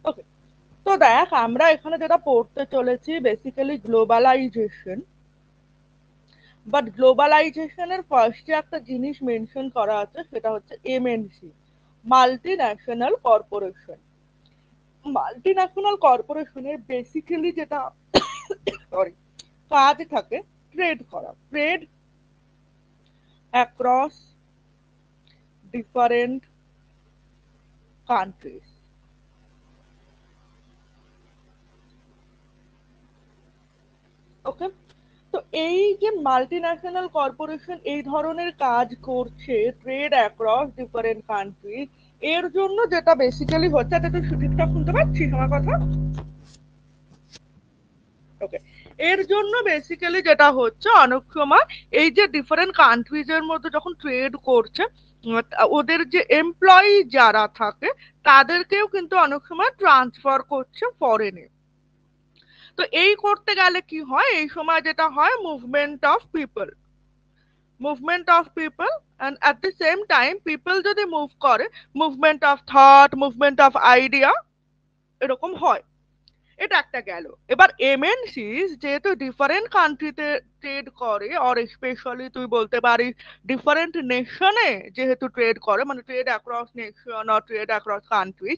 ওকে, তো দেখ আমরা এখানে যেটা পড়তে চলেছি বেসিক্যালি গ্লোবালাইজেশন। বাট গ্লোবালাইজেশনের ফার্স্টে একটা জিনিস মেনশন করা আছে, সেটা হচ্ছে MNC, multi national corporation. Multi national কর্পোরেশনের বেসিক্যালি যেটা সরি কাজ থাকে ট্রেড করা, ট্রেড অ্যাক্রস ডিফারেন্ট কান্ট্রিজ। ওকে, তো এই যে মাল্টি ন্যাশনাল কর্পোরেশন এই ধরনের কাজ করছে ট্রেড অ্যাক্রস ডিফারেন্ট কান্ট্রি, এর জন্য যেটা বেসিক্যালি হচ্ছে, এটা তুই ঠিকঠাক শুনতে পাচ্ছিস আমার কথা? ওকে, এর জন্য বেসিক্যালি যেটা হচ্ছে অনেক সময় এই যে ডিফারেন্ট কান্ট্রিজ এর মধ্যে যখন ট্রেড করছে, ওদের যে এমপ্লয়ি যারা থাকে তাদেরকেও কিন্তু অনেক সময় ট্রান্সফার করছে ফরেনে। তো এই করতে গেলে কি হয়, এই সময় যেটা হয় movement of people, movement of people, and at the same time people যদি মুভ করে, movement of thought, movement of idea, এরকম হয়। এটা একটা গেল। এবার এমএনসিস যেহেতু ডিফারেন্ট কান্ট্রিতে ট্রেড করে, অর স্পেশালি তুই বলতে পারিস ডিফারেন্ট নেশনে যেহেতু ট্রেড করে, মানে trade across nation or trade across country,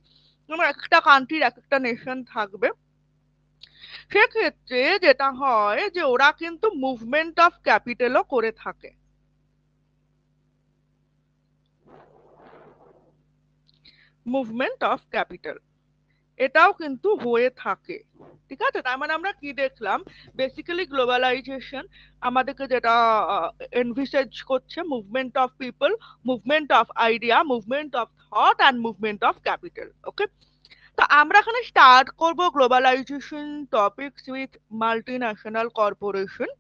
মানে একটা কান্ট্রির এক একটা নেশন থাকবে, সেক্ষেত্রে যেটা হয় যে ওরা কিন্তু মুভমেন্ট অফ ক্যাপিটালও করে থাকে। মুভমেন্ট অফ ক্যাপিটাল এটাও কিন্তু হয়ে থাকে। ঠিক আছে, তার মানে আমরা কি দেখলাম, বেসিক্যালি গ্লোবালাইজেশন আমাদেরকে যেটা এনভিসেজ করছে movement of people, movement of idea, movement of thought and movement of capital. Okay, তো আমরা এখানে স্টার্ট করব globalisation topics with multinational corporation.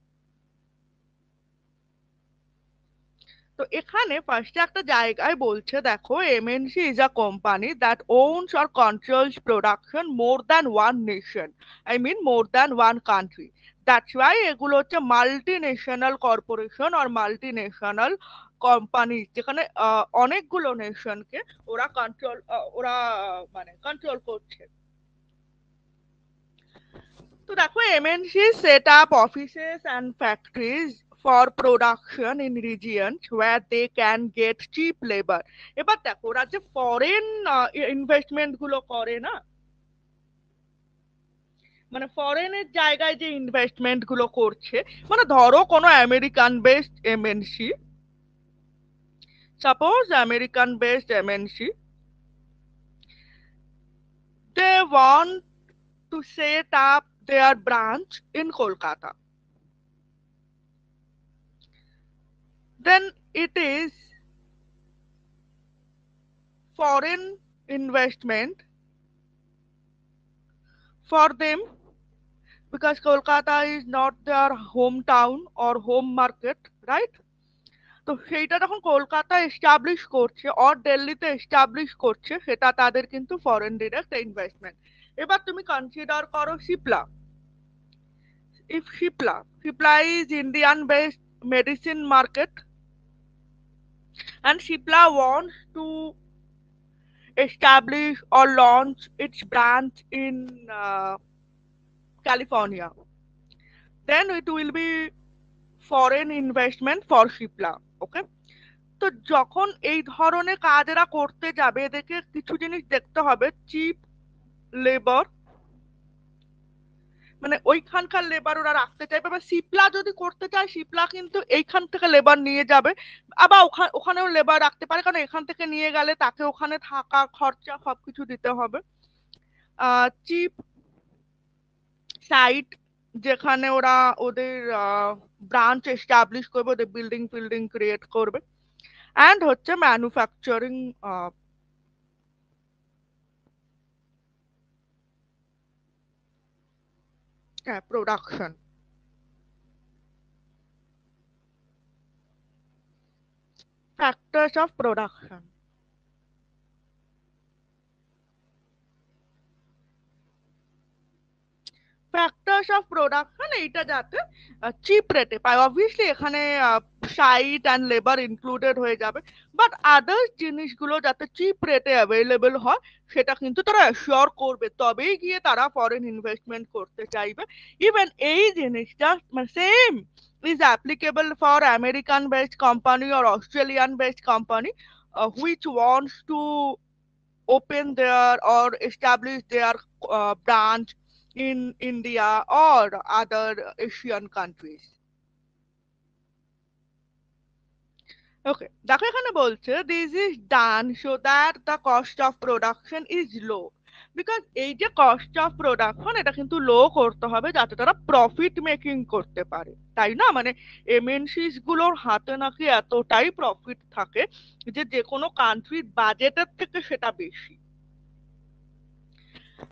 তো এখানে ফার্স্টে একটা জায়গায় বলছে, দেখো MNC is a company that owns or controls production more than one nation, I mean more than one country. That's why এগুলো হচ্ছে মাল্টি ন্যাশনাল কর্পোরেশন আর মাল্টি ন্যাশনাল কোম্পানি, যেখানে অনেকগুলো নেশনকে ওরা কন্ট্রোল, ওরা মানে কন্ট্রোল করছে। তো দেখো MNC set up offices and factories for production in regions where they can get cheap labour. এবার দেখো ওরা যে ফরেন ইনভেস্টমেন্ট গুলো করে না, মানে ফরেনের জায়গায় যে ইনভেস্টমেন্ট গুলো করছে, মানে ধরো কোনো American based MNC, suppose American based MNC, they want to set up their branch in Kolkata, then it is foreign investment for them, because Kolkata is not their hometown or home market, right? তো সেইটা যখন Kolkata establish করছে or দিল্লিতে establish করছে, সেটা তাদের কিন্তু foreign direct investment. এবার তুমি কনসিডার করো Cipla. If Cipla is Indian based medicine market, and Shipla wants to establish or launch its branch in California, then it will be foreign investment for Shipla. Okay, তো যখন এই ধরনের কাজ এরা করতে যাবে, এদেরকে কিছু জিনিস দেখতে হবে, চিপ লেবার, মানে ওইখানকার লেবার ওরা রাখতে চাইবে, বা সিপলা যদি করতে চায় সিপলা কিন্তু এইখান থেকে লেবার নিয়ে যাবে, আবার ওখানেও লেবার রাখতে পারে, কারণ এখান থেকে নিয়ে গেলে তাকে ওখানে থাকা খরচা সবকিছু দিতে হবে। চিপ সাইট যেখানে ওরা ওদের ব্রাঞ্চ এস্টাবলিশ করবে, ওদের বিল্ডিং ফিল্ডিং ক্রিয়েট করবে, অ্যান্ড হচ্ছে manufacturing production. Factors of production, factors of production এইটা যাতে চিপ রেটে পায়। অবভিয়াসলি এখানে সাইট অ্যান্ড লেবার ইনক্লুডেড হয়ে যাবে, বাট আদার্স জিনিসগুলো যাতে চিপ রেটে অ্যাভেলেবেল হয় সেটা কিন্তু তারা অ্যাসিওর করবে, তবেই গিয়ে তারা ফরেন ইনভেস্টমেন্ট করতে চাইবে। ইভেন এই জিনিসটা same is applicable for American based company or Australian based company which wants to open their or establish their branch in India or other Asian countries. Okay, দেখো এখানে বলছে this is done so that the cost of production is low, because এই যে cost of production এটা কিন্তু লো করতে হবে যাতে তারা প্রফিট মেকিং করতে পারে, তাই না? মানে এমএনসিস গুলোর হাতে নাকি এতটাই প্রফিট থাকে যে যে কোনো কান্ট্রির বাজেটের থেকে সেটা বেশি।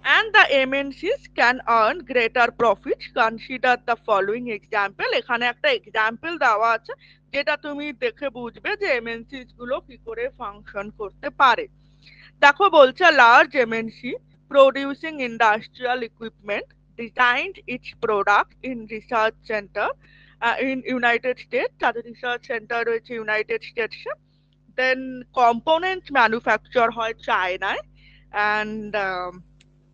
and the MNCs can earn greater profit. Consider the following example. এখানে একটা এক্সাম্পল দেওয়া আছে যেটা তুমি দেখে বুঝবে যে এমএনসিস গুলো কি করে ফাংশন করতে পারে। দেখো বলছে large MNC producing industrial equipment designed its product in research center in United States, তাদের রিসার্চ সেন্টার রয়েছে ইউনাইটেড স্টেটসে, দেন কম্পোনেন্ট ম্যানুফ্যাকচার হয় চায়নায়, অ্যান্ড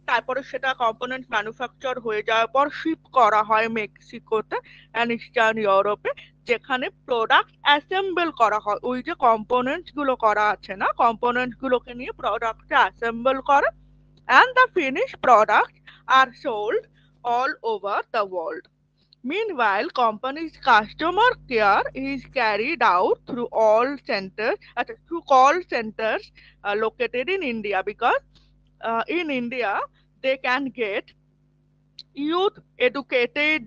তারপরে সেটা কম্পোনেন্ট ম্যানুফ্যাকচার হয়ে যাওয়ার পর শিপ করা হয় মেক্সিকোতে অ্যান্ড ইস্টার্ন ইউরোপে, যেখানে প্রোডাক্ট অ্যাসেম্বল করা হয়। ওই যে কম্পোনেন্টস গুলো করা আছে না, কম্পোনেন্টস গুলোকে নিয়ে প্রোডাক্টটা অ্যাসেম্বল করে, and the finished products are sold all over the world. Meanwhile, company's customer care is carried out through call centers located in India, because in India they can get youth educated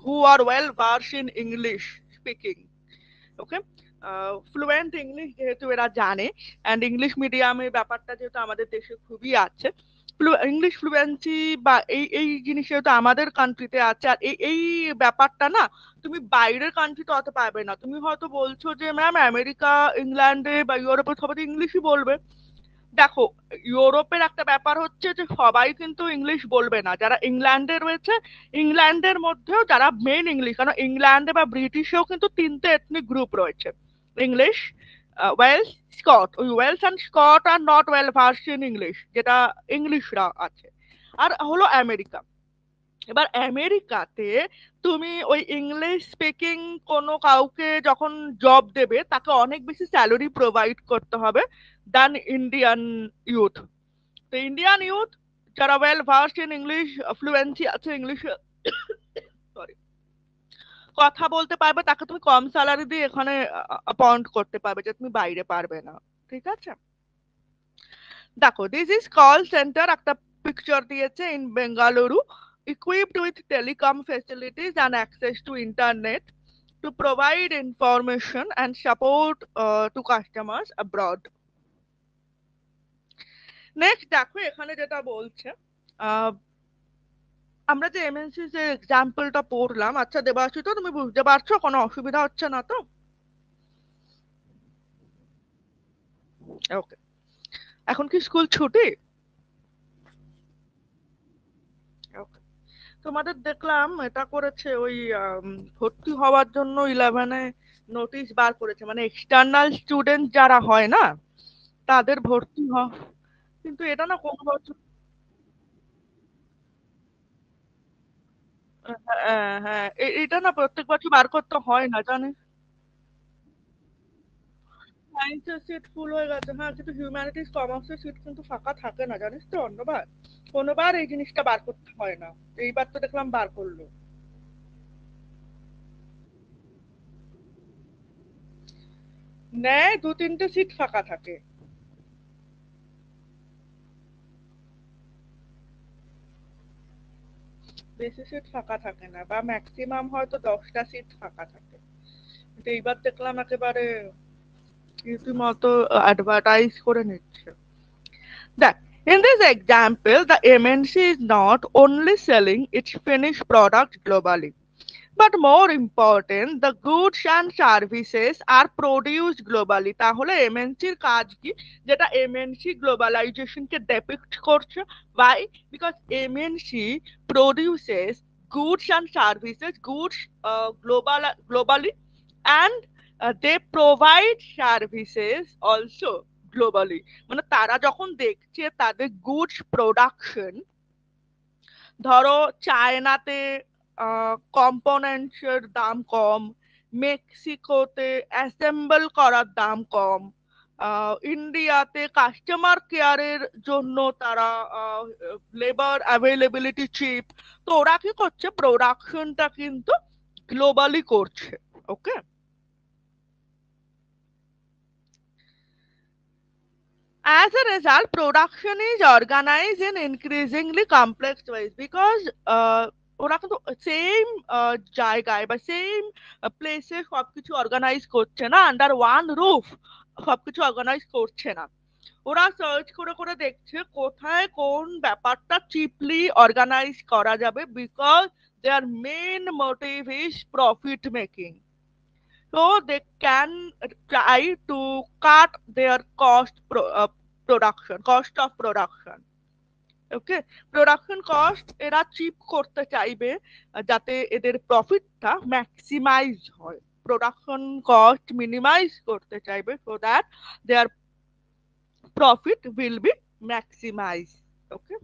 who are well versed in English speaking. Okay, fluent English যেহেতু এরা জানে, and English মিডিয়ামের ব্যাপারটা যেহেতু আমাদের দেশে খুবই আছে, ইংলিশ ফ্লুয়েন্সি বা এই এই জিনিস যেহেতু আমাদের কান্ট্রিতে আছে, আর এই এই ব্যাপারটা না তুমি বাইরের কান্ট্রিতে অত পাবে না। তুমি হয়তো বলছো যে ম্যাম আমেরিকা ইংল্যান্ডে বা ইউরোপে সবাই তো ইংলিশই বলবে। দেখো, ইউরোপের একটা ব্যাপার হচ্ছে যে সবাই কিন্তু ইংলিশ বলবে না। যারা ইংল্যান্ডে রয়েছে, ইংল্যান্ডের মধ্যেও যারা মেন ইংলিশ, কারণ ইংল্যান্ডে বা ব্রিটিশেও কিন্তু তিনটে এথনিক গ্রুপ রয়েছে, ইংলিশ, ওয়েলস, স্কট। ওই Welsh and Scot are not well versed in English, যেটা ইংলিশরা আছে। আর হলো আমেরিকা। এবার আমেরিকাতে তুমি ওই ইংলিশ স্পিকিং কোনো কাউকে যখন জব দেবে তাকে অনেক বেশি স্যালারি প্রোভাইড করতে হবে দেন ইন্ডিয়ান ইউথ। তো ইন্ডিয়ান ইউথ যারা well versed in English, fluency আছে ইংলিশে, সরি, কথা বলতে পারবে, তাকে তুমি কম স্যালারি দিয়ে এখানে অ্যাপয়েন্ট করতে পারবে, যে তুমি বাইরে পারবে না। ঠিক আছে, দেখো দিস ইজ কল সেন্টার, একটা পিকচার দিয়েছে in Bengaluru, equipped with telecom facilities and access to internet to provide information and support to customers abroad. Next দেখো এখানে যেটা বলছে, আহ, আমরা যে এমএনসি যে এক্সাম্পলটা পড়লাম, আচ্ছা দেবাশী তো তুমি বুঝতে পারছো? কোনো অসুবিধা হচ্ছে না তো? ওকে, এখন কি স্কুল ছুটি? ওকে, তোমাদের দেখলাম এটা করেছে ওই ভর্তি হওয়ার জন্য 11-এ নোটিশ বার করেছে, মানে এক্সটার্নাল স্টুডেন্ট যারা হয় না তাদের ভর্তি কিন্তু এটা না কোন বছর, হ্যাঁ হ্যাঁ, এটা না প্রত্যেক বছর বার করতে হয় না, জানিস? সায়েন্সের সিট ফুল হয়ে গেছে, হ্যাঁ, কিন্তু হিউম্যানিটিস কমার্সের সিট কিন্তু ফাঁকা থাকে না, জানিস তো? অন্যবার কোনোবার এই জিনিসটা বার করতে হয় না, এইবার তো দেখলাম বার করলো। নেয়, 2-3টে সিট ফাঁকা থাকে, বেশি সিট ফাঁকা থাকে না, বা ম্যাক্সিমাম হয়তো 10টা সিট ফাঁকা থাকে। কিন্তু এইবার দেখলাম একেবারে রীতিমতো অ্যাডভার্টাইজ করে নিচ্ছে। That in this example, the MNC is not only selling its finished product globally, but more important, the goods and services are produced globally. তাহলে এমএনসির কাজ কি, যেটা এমএনসি গ্লোবালাইজেশনকে ডেপিক্ট করছে? Why? Because MNC produces goods and services, goods globally, and they provide services also globally. মানে তারা যখন দেখছে তাদের গুডস প্রোডাকশন, ধরো চায়নাতে কম্পোনেন্টস এর দাম কম, মেক্সিকোতে অ্যাসেম্বল করার দাম কম, ইন্ডিয়াতে কাস্টমার কেয়ারের জন্য তারা লেবার অ্যাভেলেবিলিটি চিপ, তো ওরা কি করছে, প্রোডাকশনটা কিন্তু গ্লোবালি করছে। ওকে, as a result, production is organized in increasingly complex ways because ওরা কিন্তু সেম জায়গায় বা সেম প্লেসে সবকিছু অর্গানাইজ করছে না, আন্ডার ওয়ান রুফ সবকিছু অর্গানাইজ করছে না। ওরা সার্চ করে করে দেখছে কোথায় কোন ব্যাপারটা চিপলি অর্গানাইজ করা যাবে, because their main motive is profit making. so they can try to cut their cost of production. Okay, production cost এরা চিপ করতে চাইবে যাতে এদের প্রফিটটা ম্যাক্সিমাইজ হয়, প্রোডাকশন কস্ট মিনিমাইজ করতে চাইবে so that their profit will be maximize. Okay,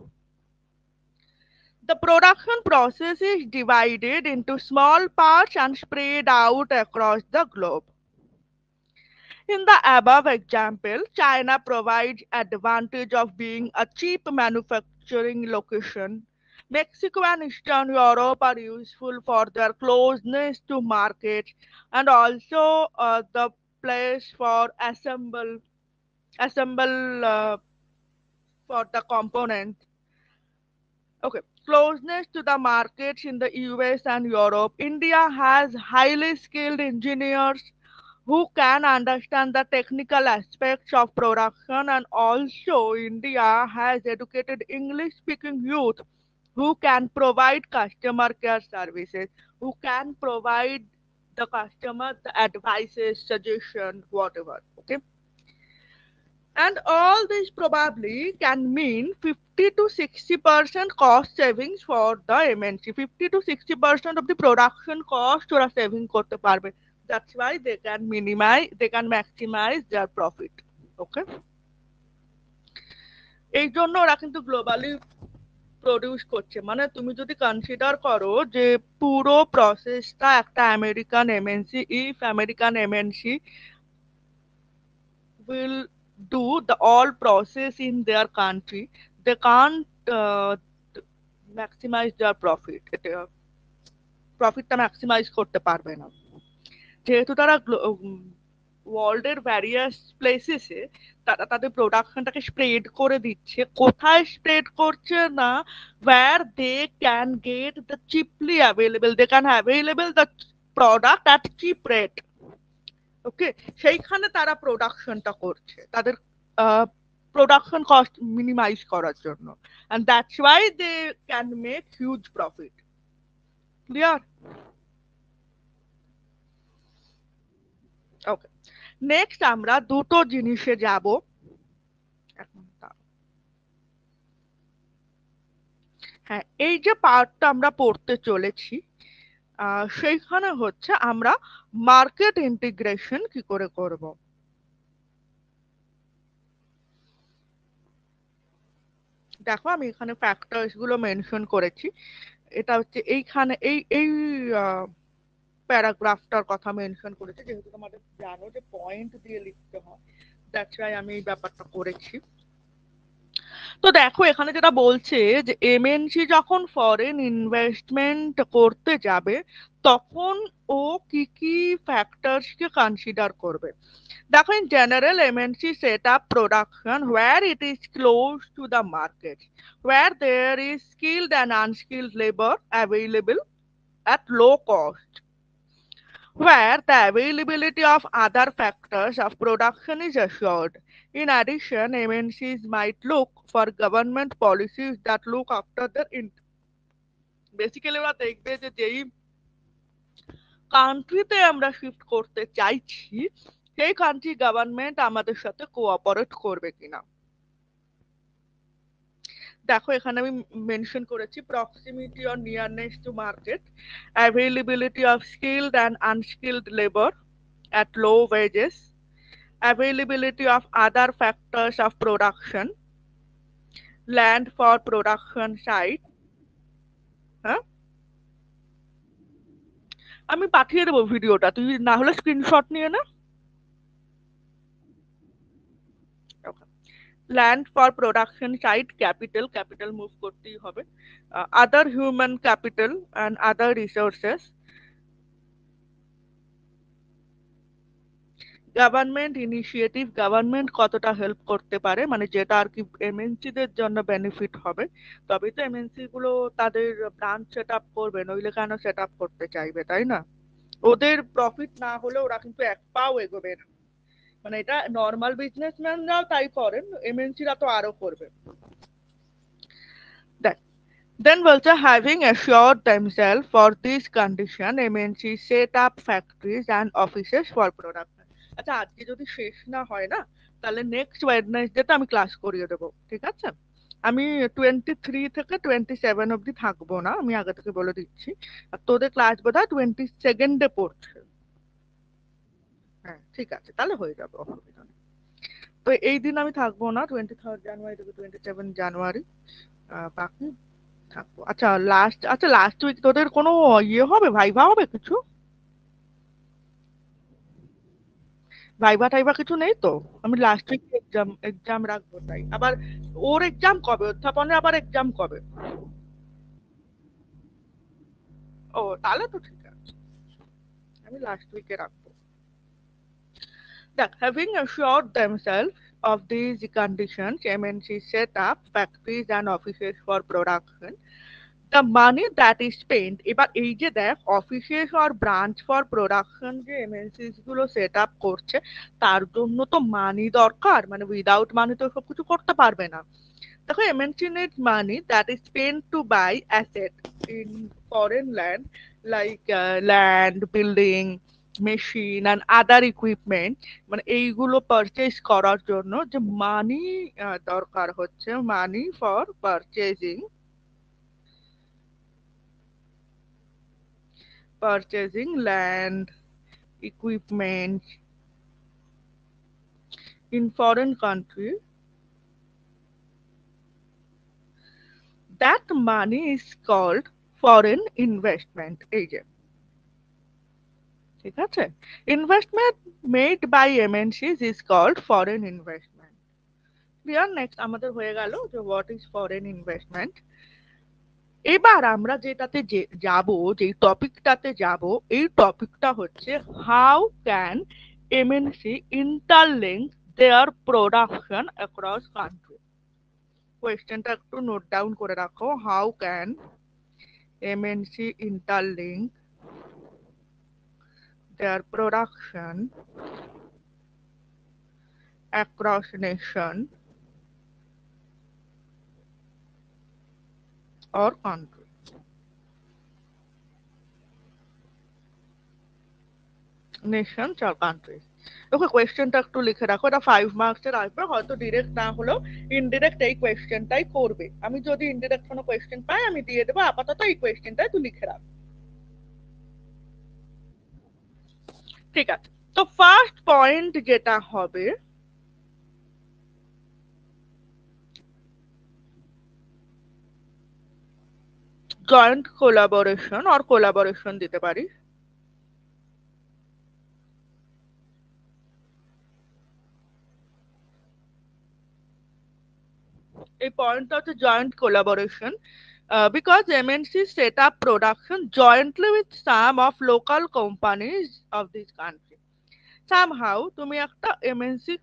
the production process is divided into small parts and spread out across the globe. In the above example, China provides advantage of being a cheap manufacturing location. Mexico and Eastern Europe are useful for their closeness to markets and also the place for assemble for the component. Okay, closeness to the markets in the US and Europe. India has highly skilled engineers who can understand the technical aspects of production, and also India has educated English speaking youth who can provide customer care services, who can provide the customer the advices, suggestion, whatever. Okay, and all this probably can mean 50 to 60% cost savings for the MNC. 50 to 60% of the production cost ওরা saving করতে পারবে। That's why they can maximize their profit. Okay, এই জন্য ওরা কিন্তু globally produce করছে। মানে তুমি যদি কনসিডার করো যে পুরো প্রসেসটা একটা American MNC, if American MNC will do the all process in their country, they can't maximize their profit, প্রফিটটা ম্যাক্সিমাইজ করতে পারবে না, যেহেতু তারা ওয়ার্ল্ডের ভ্যারিয়াস প্লেসেসে তারা তাদের প্রোডাকশনটাকে স্প্রেড করে দিচ্ছে। কোথায় স্প্রেড করছে না, where they can get the cheaply available, they can available the product at cheap rate. ওকে, সেইখানে তারা প্রোডাকশনটা করছে তাদের প্রোডাকশন কস্ট মিনিমাইজ করার জন্য, and that's why they can make huge profit. Clear? Okay, next আমরা দুটো জিনিসে যাব। হ্যাঁ, এই যে পার্টটা আমরা পড়তে চলেছি সেইখানে হচ্ছে আমরা মার্কেট ইন্টিগ্রেশন কি করে করব। দেখো আমি এখানে ফ্যাক্টরস গুলো মেনশন করেছি, এটা হচ্ছে এইখানে এই এই প্যারাগ্রাফটার কথা মেনশন করেছি, যেহেতু তোমাদের জানো যে পয়েন্ট দিয়ে লিখতে হয়, দ্যাটস ওয়াই আমি এই ব্যাপারটা করেছি। তো দেখো এখানে যেটা বলছে যে এমএনসি যখন ফরেন ইনভেস্টমেন্ট করতে যাবে তখন ও কি কি ফ্যাক্টরস কে কনসিডার করবে। দেখো in general MNC set up production where it is close to the market, where there is skilled and unskilled labor available at low cost, where the availability of other factors of production is assured. In addition, MNCs might look for government policies that look after their basically ওরা দেখবে যে যেই কান্ট্রিতে আমরা shift করতে চাইছি সেই country government আমাদের সাথে কোঅপারেট করবে কিনা। দেখো এখানে আমি মেনশন করেছি proximity or নিয়ারনেস to market, availability of skilled and unskilled labour at low wages, availability of other factors of production, land for production site. হ্যাঁ, আমি পাঠিয়ে দেবো ভিডিওটা, তুই না হলে স্ক্রিনশট নিয়ে না। Land for production site, capital, capital move করতেই হবে, other human capital and other resources, government initiative, government কতটা হেল্প করতে পারে, মানে যেটা আর কি এমএনসি দের জন্য বেনিফিট হবে, তবেই তো এমএনসি গুলো তাদের ব্রাঞ্চ সেট আপ করবে, নইলে কেন সেট আপ করতে চাইবে, তাই না? ওদের প্রফিট না হলে ওরা কিন্তু এক পাও এগোবে না, মানে এটা নর্মাল বিজনেসম্যানরাও তাই করেন, এমএনসিরা তো আরো করবে। দেখ, then বলছে having assured themselves for this condition MNC set up factories and offices for production. আচ্ছা আজকে যদি শেষ না হয় না, তাহলে নেক্সট ওয়েডনেসডে তে আমি ক্লাস করিয়ে দেবো, ঠিক আছে? আমি 23 থেকে 27 অব্দি থাকবো না, আমি আগে থেকে বলে দিচ্ছি। আর তোদের ক্লাস বোধহয় 22 পড়ছে। হ্যাঁ ঠিক আছে, তাহলে হয়ে যাবে, অসুবিধা নেই। তো এই দিন আমি থাকবো না, 23 জানুয়ারি থেকে 27 জানুয়ারি বাকি থাকবো। আচ্ছা লাস্ট উইক তোদের কোনো ইয়ে হবে, ভাইভা হবে কিছু? ভাইভা টাইভা কিছু নেই তো? আমি লাস্ট উইক এক্সাম এক্সাম রাখবো তাই। আবার ওর এক্সাম কবে, অধ্যাপনের আবার এক্সাম কবে? ও তাহলে তো ঠিক আছে, আমি লাস্ট উইকে রাখবো। দেখ, having assured themselves of these conditions, MNC set up factories and offices for production. The money that is spent, এবার এই যে দেখ অফিসেস আর ব্রাঞ্চ ফর প্রোডাকশন যে এমএনসিস গুলো সেট আপ করছে, তার জন্য তো মানি দরকার, মানে উইদাউট মানি তো সব কিছু করতে পারবে না। দেখো MNC need money that is spent to buy asset in foreign land, like land, building, machine and other equipment, মানে এইগুলো পারচেজ করার জন্য যে মানি দরকার হচ্ছে, money for purchasing, land, equipment in foreign country, that money is called foreign investment agent. ঠিক আছে, investment made by MNCs is called foreign investment. Clear? Next আমাদের হয়ে গেল যে হোয়াট ইজ ফরেন ইনভেস্টমেন্ট। এবার আমরা যেটাতে যাব, যে টপিকটাতে যাব, এই টপিকটা হচ্ছে how can MNC interlink their production across country. কোয়েশ্চেনটা একটু নোট ডাউন করে রাখো, how can MNC interlink their production across nation or country. Nations আর কান্ট্রিজ। ওকে, কোয়েশ্চেনটা একটু লিখে রাখো, এটা 5 মার্কসের আসবে, হয়তো ডিরেক্ট না হলেও ইনডিরেক্ট এই কোয়েশ্চেনটাই করবে। আমি যদি ইনডিরেক্ট কোনো কোয়েশ্চেন পাই আমি দিয়ে দেবো, আপাতত এই কোয়েশ্চেনটাই তুই লিখে রাখ। ঠিক আছে, তো ফার্স্ট পয়েন্ট যেটা হবে, জয়েন্ট কোলাবোরেশন অর কোলাবোরেশন দিতে পারি। এই পয়েন্টটা হচ্ছে joint collaboration, because MNC set up production jointly with some of local companies of this country. Somehow তুমি একটা এমএনসি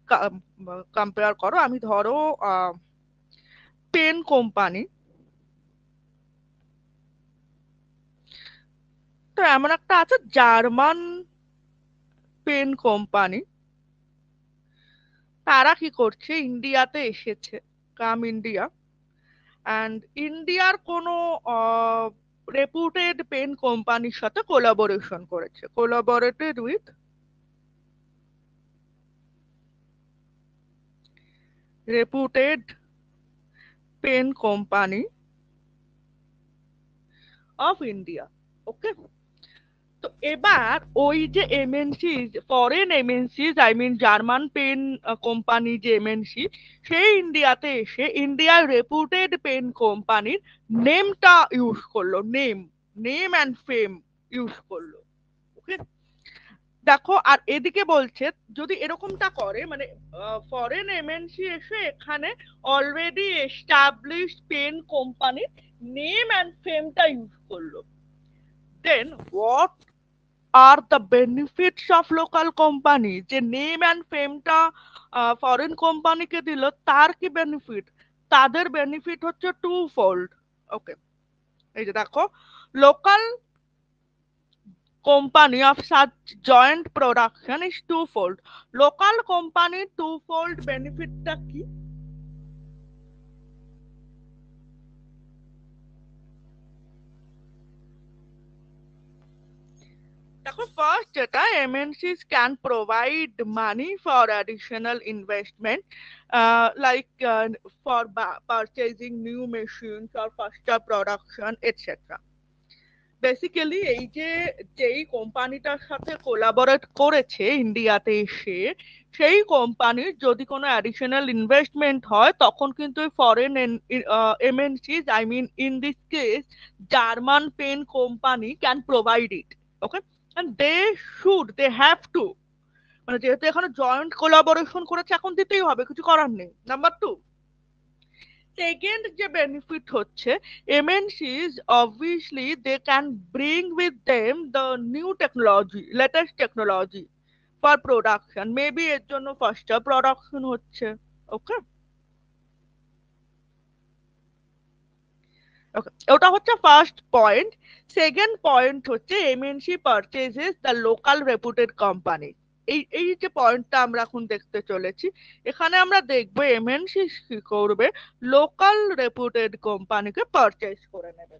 কম্পেয়ার করো, আমি ধরো পেন কোম্পানি, তো এমন একটা আছে জার্মান পেন কোম্পানি, তারা কি করছে, ইন্ডিয়াতে এসেছে, কাম ইন্ডিয়া, অ্যান্ড ইন্ডিয়ার কোনো রেপুটেড পেন কোম্পানির সাথে কোলাবোরেশন করেছে, collaborated with reputed pen company of India. Okay, তো এবার ওই যে MNC, foreign MNCs, I mean German pen company যে এমএনসি, সেই ইন্ডিয়াতে এসে ইন্ডিয়ার রেপুটেড পেন কোম্পানির নেমটা ইউজ করলো, name, name and fame use করলো। ওকে, দেখো আর এদিকে বলছে যদি এরকমটা করে, মানে ফরেন এমএনসি এসে এখানে অলরেডি এস্টাবলিশড পেন কোম্পানির নেম অ্যান্ড ফেমটা ইউজ করলো, then what are the benefits of local company? যে নেম অ্যান্ড ফেমটা ফরেন কোম্পানিকে দিল, তার কি বেনিফিট? তাদের বেনিফিট হচ্ছে টু ফোল্ড। ওকে, এই যে দেখো, local company of such joint production is two fold. Local কোম্পানির টু ফোল্ড বেনিফিটটা কি? দেখো, ফার্স্ট যেটা, MNCs can provide money for additional investment, like for purchasing new machines or faster production etcetera. Basically এই যে যেই কোম্পানিটার সাথে কোলাবোরেট করেছে ইন্ডিয়াতে এসে, সেই কোম্পানির যদি কোনো অ্যাডিশনাল ইনভেস্টমেন্ট হয়, তখন কিন্তু foreign MNCs, I mean in this case German pen company, can provide it. Okay, and they have to, মানে যেহেতু এখানে জয়েন্ট কোলাবোরেশন করেছে, এখন দিতেই হবে, কিছু করার নেই। নাম্বার টু, সেকেন্ড যে বেনিফিট হচ্ছে, MNCs obviously they can bring with them the new technology, latest technology for production, maybe এর জন্য ফাস্টার প্রোডাকশন হচ্ছে। ওকে, ওকে, ওটা হচ্ছে ফার্স্ট পয়েন্ট। সেকেন্ড পয়েন্ট হচ্ছে MNC purchases the local reputed company. এই এই যে পয়েন্টটা আমরা এখন দেখতে চলেছি, এখানে আমরা দেখবো এমএনসি কি করবে, লোকাল রেপুটেড কোম্পানিকে পারচেজ করে নেবে।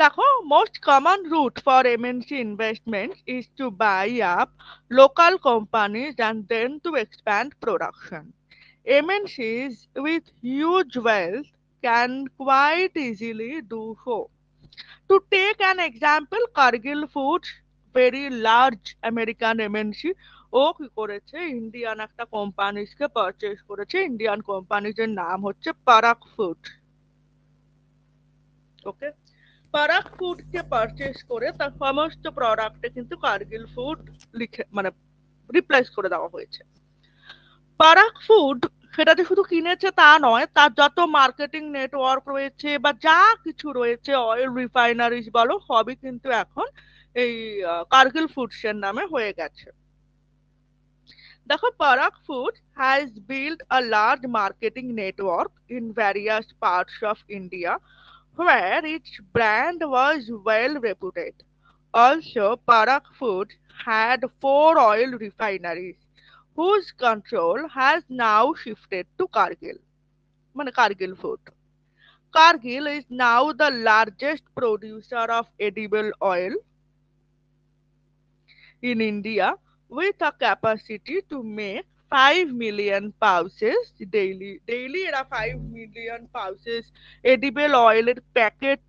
দেখো, most common route for MNC investments is to buy up local companies and then to expand production. MNCs with huge wealth can quite easily do so. To take an example, Cargill Foods, very large American MNC, ও কি করেছে, Indian একটা কোম্পানিজকে purchase করেছে। Indian কোম্পানিজের নাম হচ্ছে Parag food. ওকে, Parag food কে purchase করে তার সমস্ত প্রোডাক্টে কিন্তু কার্গিল ফুড লিখে, মানে রিপ্লেস করে দেওয়া হয়েছে। পারাক ফুড সেটা যে শুধু কিনেছে তা নয়, তার যত মার্কেটিং নেটওয়ার্ক রয়েছে বা যা কিছু রয়েছে, অয়েল রিফাইনারিজ বলো, সবই কিন্তু এখন এই কার্গিল ফুডস এর নামে হয়ে গেছে। দেখো, Parag food has build a large marketing network in various parts of India where its brand was well reputed. Also, Parak Foods had four oil refineries whose control has now shifted to Cargill, মানে Cargill Food. Cargill is now the largest producer of edible oil in India with a capacity to make 5 million pouches daily. Daily এরা 5 million pouches edible oil এর packet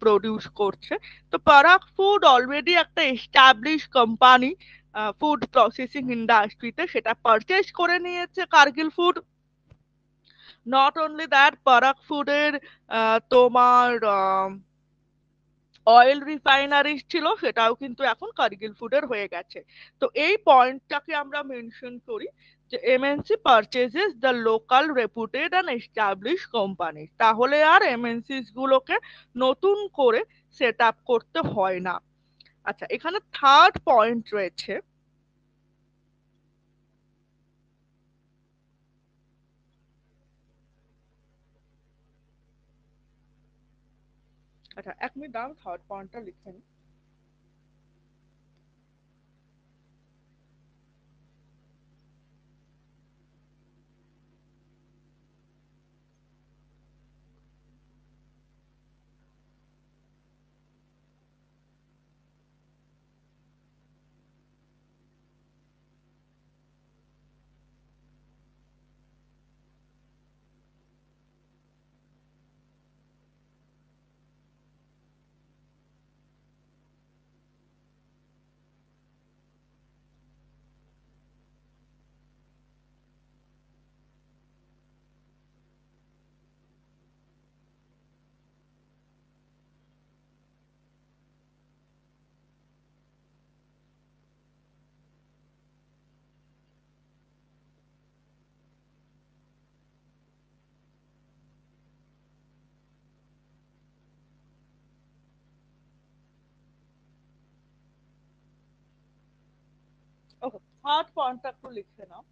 produce করছে। তো Parag food already একটা establish company food processing ইন্ডাস্ট্রিতে, সেটা purchase করে নিয়েছে Kargil food. Not only that, Parag ফুডের তোমার অয়েল রিফাইনারিজ ছিল, সেটাও কিন্তু এখন কার্গিল ফুডের হয়ে গেছে। তো এই পয়েন্টটাকে আমরা মেনশন করি যে MNC purchases the local reputed and establish company, তাহলে আর এমএনসিস গুলোকে নতুন করে সেট আপ করতে হয় না। আচ্ছা, এখানে থার্ড পয়েন্ট রয়েছে। আচ্ছা, এক মিনিট দাও, থার্ড পয়েন্টটা লিখে নিই। ওকে, থার্ড পয়েন্টটা একটু লিখে নাও।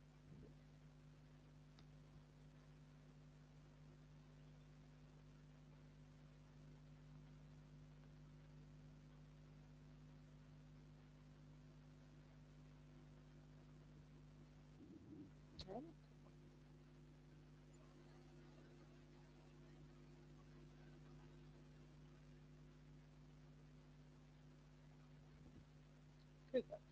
ঠিক আছে।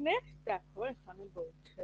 নেক্সট দেখো এখানে বলছে,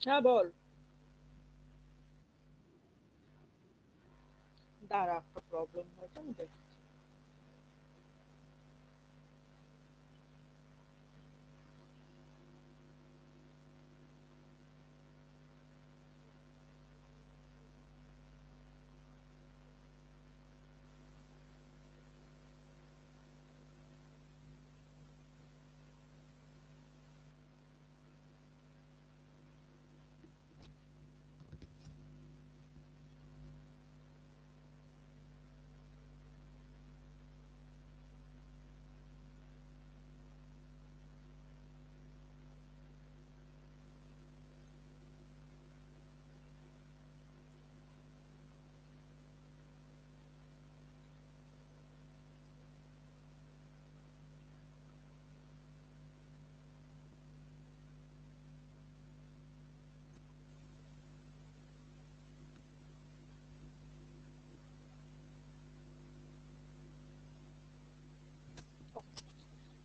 হ্যাঁ বল। দাঁড়া, একটা প্রবলেম হয়েছে, আমি দেখছি।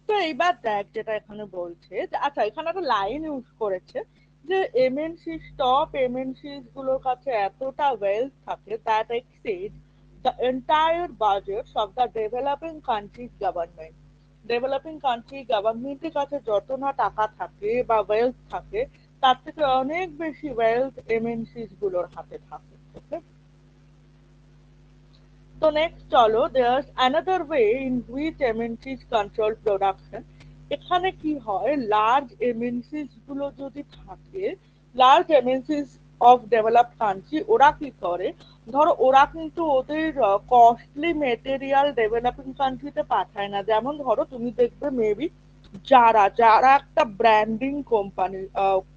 তো এইবার দেখ যেটা এখানে বলছে যে, আচ্ছা এখানে একটা লাইন ইউজ করেছে যে এমএনসি, টপ এমএনসিস গুলোর কাছে এতটা ওয়েলথ থাকে that exceed the entire budget of the developing countries government. Developing country গভর্নমেন্টের কাছে যত না টাকা থাকে বা ওয়েলথ থাকে, তার থেকে অনেক বেশি ওয়েলথ এমএনসিস গুলোর হাতে থাকে। Okay? So next চলো, there's another way in which MNCs control production. এখানে কি হয়, লার্জ এমএনসিস গুলো যদি থাকে, লার্জ এমএনসিস অফ ডেভেলপড কান্ট্রি, ওরা কি করে, ধরো ওরা কিন্তু ওদের কস্টলি মেটেরিয়াল ডেভেলপিং কান্ট্রিতে পাঠায় না। যেমন ধরো তুমি দেখবে মেবি যারা যারা একটা branding company,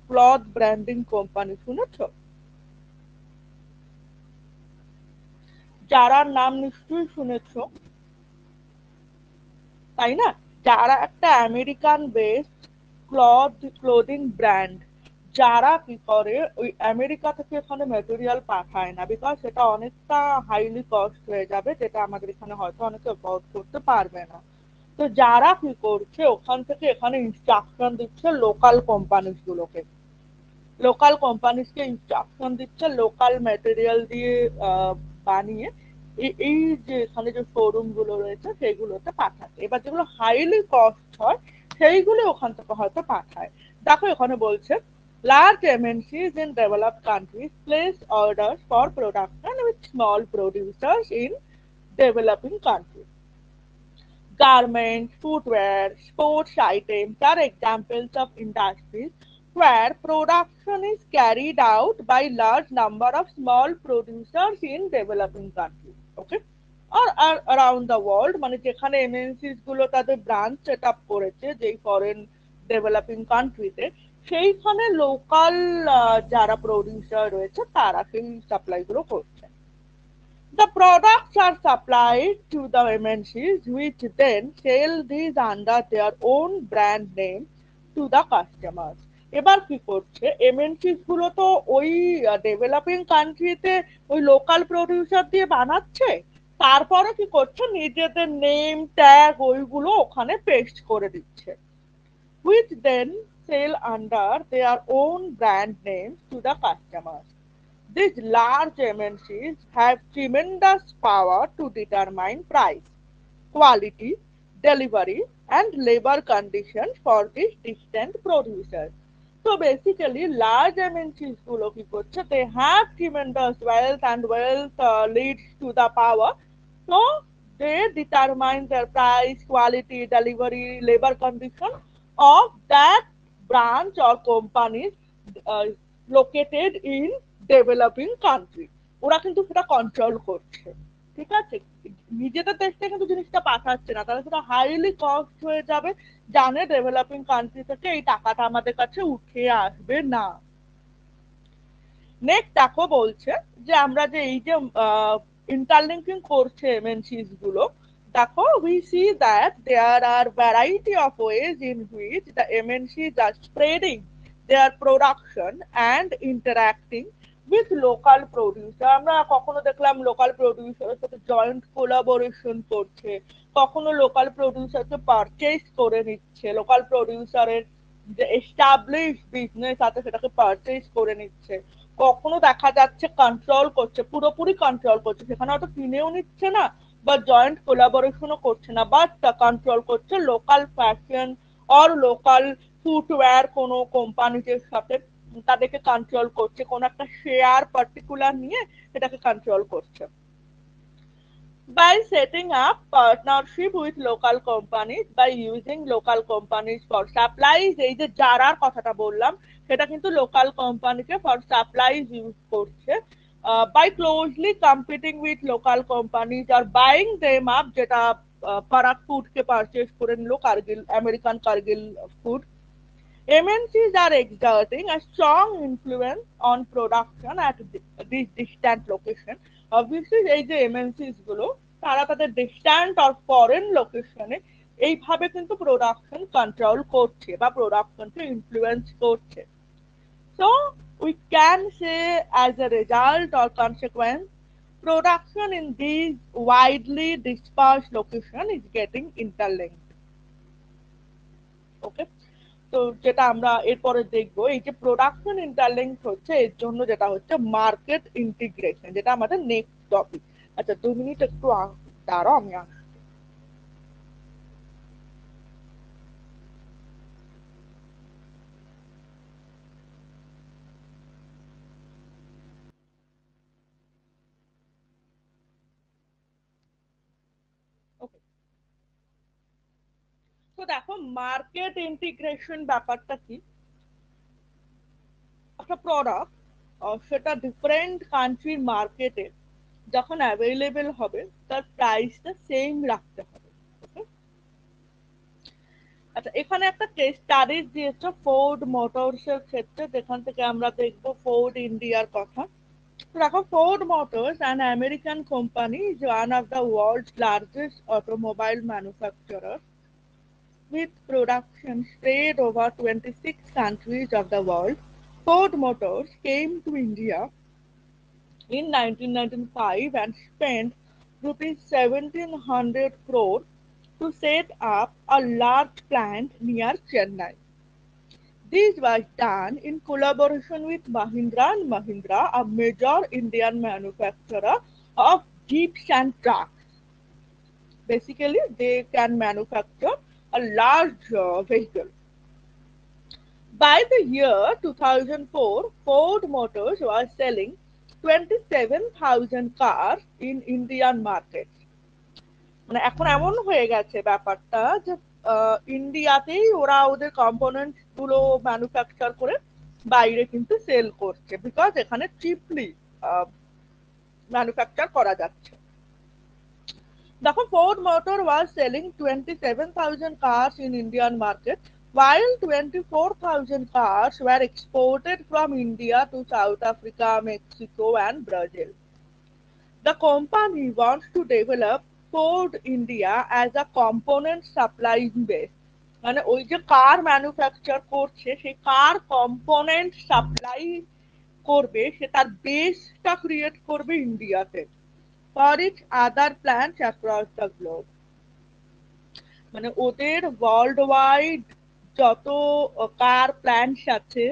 cloth branding company, শুনেছো? যারার নাম নিশ্চয়ই শুনেছো, তাই না? যারা একটা আমেরিকান বেসড ক্লোদিং ব্র্যান্ড, যারা কি করে ওই আমেরিকা থেকে এখানে মেটেরিয়াল পাঠায় না, বিকজ সেটা অনেকটা হাইলি কস্ট হয়ে যাবে, যেটা আমাদের এখানে হয়তো অনেকে অ্যাফোর্ড করতে পারবে না। তো যারা কি করছে, ওখান থেকে এখানে ইনস্ট্রাকশন দিচ্ছে লোকাল কোম্পানিজ গুলোকে, লোকাল কোম্পানিজকে ইনস্ট্রাকশন দিচ্ছে লোকাল ম্যাটেরিয়াল দিয়ে বানিয়ে এই যে এখানে যে শোরুম গুলো রয়েছে সেগুলোতে পাঠাতে। এবার যেগুলো হাইলি কস্ট হয় সেইগুলো ওখান থেকে হয়তো পাঠায়। দেখো এখানে বলছে, large MNCs in developed countries place orders for production with small producers in developing countries. Garments, footwear, sports items are examples of industries where production is carried out by large number of small producers in developing countries. Okay? Or around the world, মানে যেখানে এমএনসিস গুলো তাদের branch set up করেছে যেই foreign developing কান্ট্রিতে, সেইখানে local যারা producer রয়েছে তারা সেই সাপ্লাই গুলো করছে। The products are supplied to the MNCs, which then sell these under their own brand name to the customers. এবার কি করছে এমএনসিস গুলো তো ওই ডেভেলপিং কান্ট্রিতে ওই লোকাল প্রডিউসার দিয়ে বানাচ্ছে, তারপরে কি করছে নিজেদের নেম ট্যাগ ওইগুলো ওখানে পেস্ট করে দিচ্ছে, which then sell under their own brand names to the customers. These large MNCs have tremendous power to determine price, quality, delivery, and labor conditions for these distant producers. So basically, large MNCs গুলো কি করছে, they have tremendous wealth and wealth leads to the power. So they determine their price, quality, delivery, labor condition of that branch or companies uh, located in developing country. ওরা কিন্তু সেটা control করছে, ঠিক আছে, নিজেদের দেশ থেকে কিন্তু জিনিসটা পাঠাচ্ছে না, তাহলে সেটা হাইলি কস্ট হয়ে যাবে, জানে ডেভেলপিং কান্ট্রি থেকে এই টাকাটা আমাদের কাছে উঠে আসবে না। নেক্সট দেখো বলছে যে আমরা যে এই যে ইন্টারলিঙ্কিং করছে এমএনসিস গুলো, দেখো we see that there are variety of ways in which the MNCs are spreading their production and interacting with local producer। আমরা কখনো দেখলাম লোকাল প্রডিউসারের সাথে জয়েন্ট কোলাবোরেশন করছে, কখনো লোকাল প্রডিউসারকে পারচেজ করে নিচ্ছে, লোকাল প্রডিউসারের যে এস্টাবলিশ বিজনেস আছে সেটাকে পারচেজ করে নিচ্ছে, কখনো দেখা যাচ্ছে কন্ট্রোল করছে, পুরোপুরি কন্ট্রোল করছে, সেখানে হয়তো কিনেও নিচ্ছে না বা জয়েন্ট কোলাবোরেশনও করছে না, বাট কন্ট্রোল করছে local fashion or local footwear কোনো কোম্পানিদের সাথে, তাদেরকে কন্ট্রোল করছে, কোন একটা শেয়ার পার্টিকুলার নিয়ে সেটাকে কন্ট্রোল করছে। By setting up partnership with local companies, by using local companies for supplies, এই যে যারার কথাটা বললাম সেটা কিন্তু লোকাল কোম্পানিকে ফর সাপ্লাইজ ইউজ করছে, by closely competing with local companies or buying them up, যেটা পারাক ফুডকে পারচেজ করে নিল Kargil, American Kargil food. MNCs are exerting a strong influence on production at this distant location. Obviously এই যে MNCs গুলো তারা তাদের distant or foreign লোকেশনে এইভাবে কিন্তু প্রোডাকশন কন্ট্রোল করছে বা প্রোডাকশনকে ইনফ্লুয়েন্স করছে। So we can say as a result or consequence, production in these widely dispersed location is getting interlinked. Okay, তো যেটা আমরা এরপরে দেখবো এই যে প্রোডাকশন ইন্টারলিঙ্ক হচ্ছে এর জন্য যেটা হচ্ছে মার্কেট ইন্টিগ্রেশন, যেটা আমাদের নেক্সট টপিক। আচ্ছা 2 মিনিট একটু দাঁড়াও, আমি আসছি। ওকে, তো দেখো মার্কেট ইন্টিগ্রেশন ব্যাপারটা কি, একটা প্রোডাক্ট সেটা ডিফারেন্ট কান্ট্রির মার্কেটে যখন অ্যাভেলেবেল হবে তার প্রাইসটা সেম রাখতে হবে। আচ্ছা এখানে একটা কেস স্টাডিজ দিয়েছে ফোর্ড মোটরস এর ক্ষেত্রে, যেখান থেকে আমরা দেখবো ফোর্ড ইন্ডিয়ার কথা। দেখো Ford motors an American company is one of the world's largest automobile manufacturers with production spread over 26 countries of the world. Ford Motors came to India in 1995 and spent rupees 1700 crore to set up a large plant near Chennai. This was done in collaboration with Mahindra and Mahindra, a major Indian manufacturer of jeeps and trucks. Basically, they can manufacture a large vehicle. By the year 2004, Ford Motors was selling 27,000 cars in Indian markets. মানে এখন এমন হয়ে গেছে ব্যাপারটা যে ইন্ডিয়াতেই ওরা ওদের component গুলো ম্যানুফ্যাকচার করে বাইরে কিন্তু সেল করছে, বিকজ এখানে চিপলি ম্যানুফ্যাকচার করা যাচ্ছে। দেখো Ford Motor was selling 27,000 cars in Indian market, while 24,000 cars were exported from India to South Africa, Mexico and Brazil. The company wants to develop Ford India as a component supplying base. মানে ওই যে কার manufacture করছে সেই কার component supply করবে সে তার বেসটা create করবে ইন্ডিয়াতে for its other plants across the globe. মানে ওদের ওয়ার্ল্ড ওয়াইড যত কার প্ল্যান্টস আছে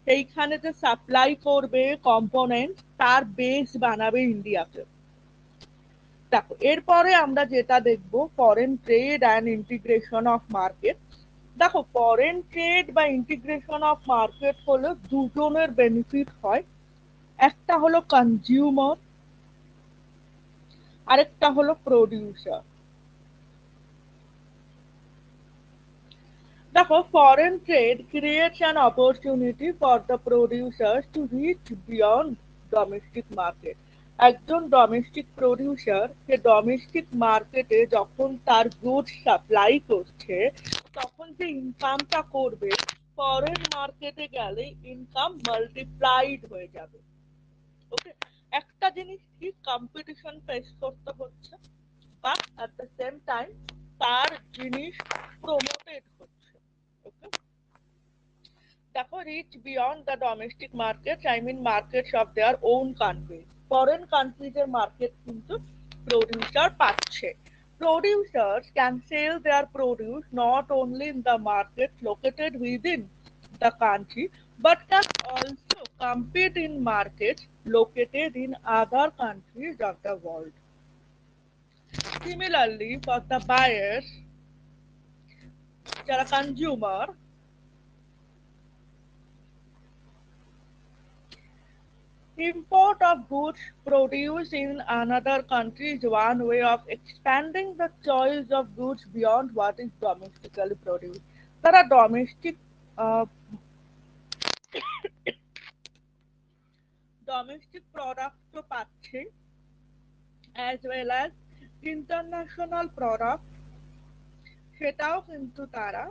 সেইখানে যে সাপ্লাই করবে কম্পোনেন্ট তার বেস বানাবে ইন্ডিয়াতে। দেখো এরপরে আমরা যেটা দেখবো foreign trade and integration of market. দেখো ফরেন ট্রেড বা ইন্টিগ্রেশন অফ মার্কেট হলো দুজনের বেনিফিট হয়। একটা হলো কনজিউমার, আরেকটা হলো প্রোডিউসার। দেখো foreign trade creates an opportunity for the producers to reach beyond domestic market. একজন ডোমেস্টিক প্রোডিউসার সে ডোমেস্টিক মার্কেটে যখন তার গুডস সাপ্লাই করছে তখন যে ইনকামটা করবে ফরেন মার্কেটে গেলে ইনকাম মাল্টিপ্লাইড হয়ে যাবে। ওকে, একটা জিনিস কি কম্পিটিশন ফেস করতে হচ্ছে বা অ্যাট দ্য সেম টাইম তার জিনিস প্রমোটেড হচ্ছে। ওকে, দেখো reach beyond the domestic market I mean markets of their own country. Foreign কান্ট্রিজের মার্কেট কিন্তু প্রডিউসার পাচ্ছে। Producers can sell their produce not only in the markets located within the country but can also compete in markets located in other countries of the world. Similarly, for the buyers, যারা consumer, import of goods produced in another country is one way of expanding the choice of goods beyond what is domestically produced. তারা domestic product তো পাচ্ছে as well as international product সেটাও কিন্তু তারা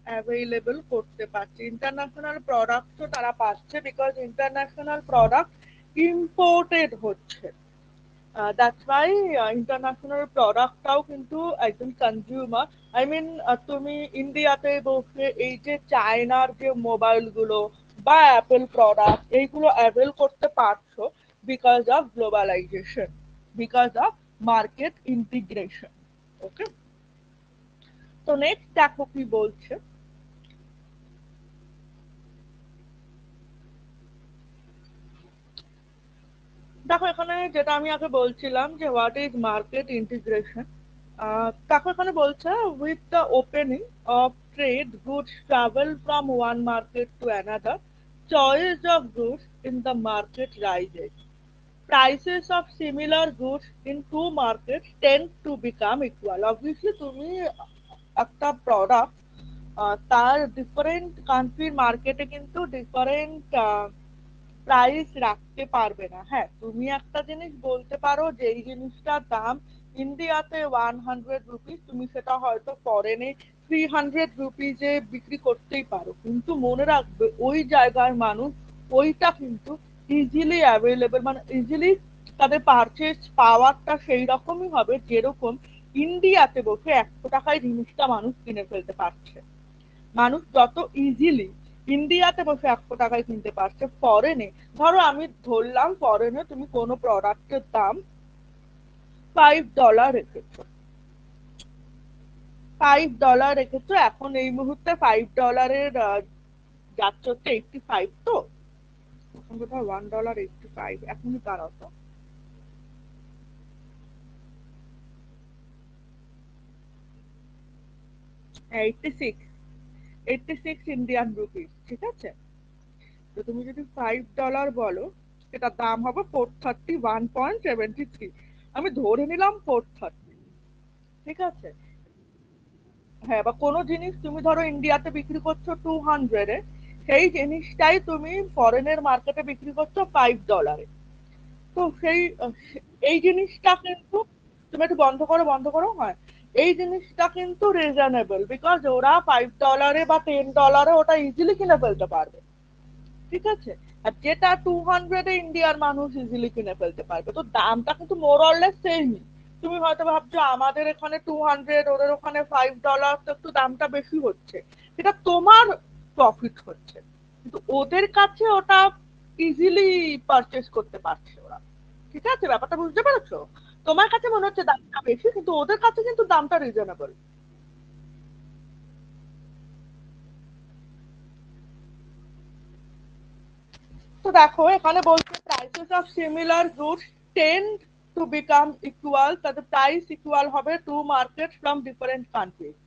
available করতে পারছে। International product তো তারা পাচ্ছে বিকজ ইন্টারন্যাশনাল প্রোডাক্ট ইম্পোর্টেড হচ্ছে। দ্যাটস ওয়াই ইন্টারন্যাশনাল প্রোডাক্টটাও কিন্তু একজন কনজিউমার আই মিন তুমি ইন্ডিয়াতে বসে এই যে চায়নার যে মোবাইলগুলো বা অ্যাপেল প্রোডাক্ট এইগুলো অ্যাভেল করতে পারছো because of globalisation, because of market integration. Okay, তো নেক্সট দেখো কি বলছে। দেখো এখানে যেটা আমি আগে বলছিলাম যে হোয়াট ইজ মার্কেট ইন্টিগ্রেশন। দেখো এখানে বলছে with the opening of trade goods travel from one market to another, choice of goods in the market rises, prices of similar goods in two markets tend to become equal. Obviously তুমি একটা product তার different কান্ট্রির মার্কেটে কিন্তু different price রাখতে পারবে না। হ্যাঁ, তুমি একটা জিনিস বলতে পারো যে এই জিনিসটার দাম ইন্ডিয়াতে 100 রুপিস, তুমি সেটা হয়তো ফরেনে 300 রুপিজে বিক্রি করতেই পারো, কিন্তু মনে রাখবে ওই জায়গার মানুষ ওইটা কিন্তু ইজিলি অ্যাভেলেবেল, মানে ইজিলি তাদের পারচেজ পাওয়ারটা সেই রকমই হবে যেরকম ইন্ডিয়াতে বসে 100 টাকায় জিনিসটা মানুষ কিনে ফেলতে পারছে। মানুষ যত ইজিলি ইন্ডিয়াতে বসে 100 টাকায় কিনতে পারছে, ফরেনে ধরো আমি ধরলাম ফরেনে তুমি কোনো প্রোডাক্টের দাম $5 রেখেছো, $5 রেখেছো, এখন এই মুহূর্তে $5 যাচ্ছে হচ্ছে 85, তো এখন কোথাও $1.85 এখনই দাঁড়াও তো, 86, 86 ইন্ডিয়ান রুপিস, ঠিক আছে। তো তুমি যদি $5 বলো সেটার দাম হবে 431.73, আমি ধরে নিলাম 430, ঠিক আছে। হ্যাঁ, বা কোনো জিনিস তুমি ধরো ইন্ডিয়াতে বিক্রি করছো 200-এ, সেই জিনিসটাই তুমি ফরেনের মার্কেটে বিক্রি করছো $5। তো এই জিনিসটা কিন্তু তুমি একটু বন্ধ করো, হয় এই জিনিসটা কিন্তু রিজনেবল বিকজ ওরা $5 বা $10 ওটা ইজিলি কিনে ফেলতে পারবে। ঠিক আছে? আর যেটা 200 ইন্ডিয়ার মানুষ ইজিলি কিনে ফেলতে পারবে, তো দামটা কিন্তু মোর অর লেস সেমই। তুমি হয়তো ভাবছো আমাদের এখানে 200, ওদের ওখানে $5, তো একটু দামটা বেশি হচ্ছে, সেটা তোমার প্রফিট হচ্ছে, কিন্তু ওদের কাছে ওটা ইজিলি পারচেস করতে পারছে ওরা। ঠিক আছে, ব্যাপারটা বুঝতে পেরেছো? তোমার কাছে মনে হচ্ছে দামটা বেশি, কিন্তু ওদের কাছে কিন্তু দামটা রিজনেবল। তো দেখো এখানে বলছে prices of similar goods tend to become equal, তাতে প্রাইস ইকুয়াল হবে to market from different countries.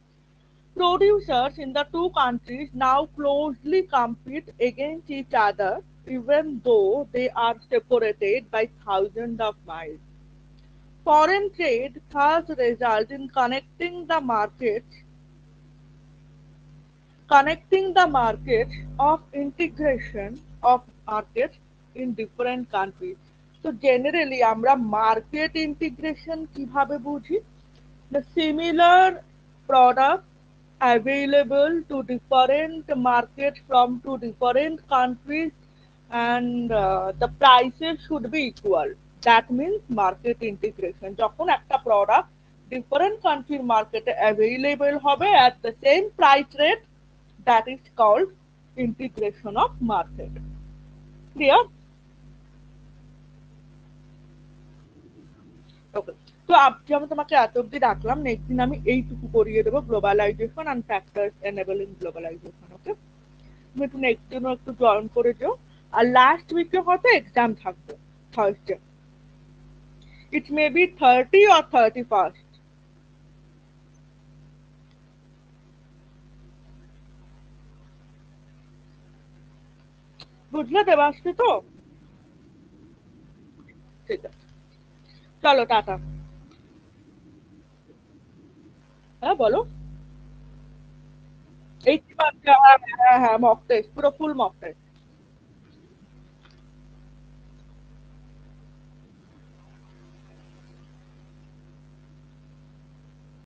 Producers in the two countries now closely compete against each other, even though they are separated by thousands of miles. Foreign trade thus results in connecting the markets of integration of markets in different countries. So generally আমরা market integration কিভাবে বুঝি? The similar product available to different markets from two different countries, and the prices should be equal. That means market integration. যখন একটা product different country market available হবে at the same price rate, that is called integration of market. Clear? ওকে। তো যেমন তোমাকে এত অব্দি রাখলাম, next দিন আমি এইটুকু করিয়ে দেবো, globalisation and factors enabling globalisation. Okay, তুমি একটু নেক্সট দিনও একটু জয়েন করে যাও। আর লাস্ট উইকে হয়তো এক্সাম থাকবে, Thursday. It may be 30 or 31st। বুঝলে দেবাশ্রী তো? ঠিক আছে, চলো টাটা। হ্যাঁ বলো। 80 মার্ক, হ্যাঁ হ্যাঁ হ্যাঁ, মক টেস্ট, পুরো ফুল মক টেস্ট।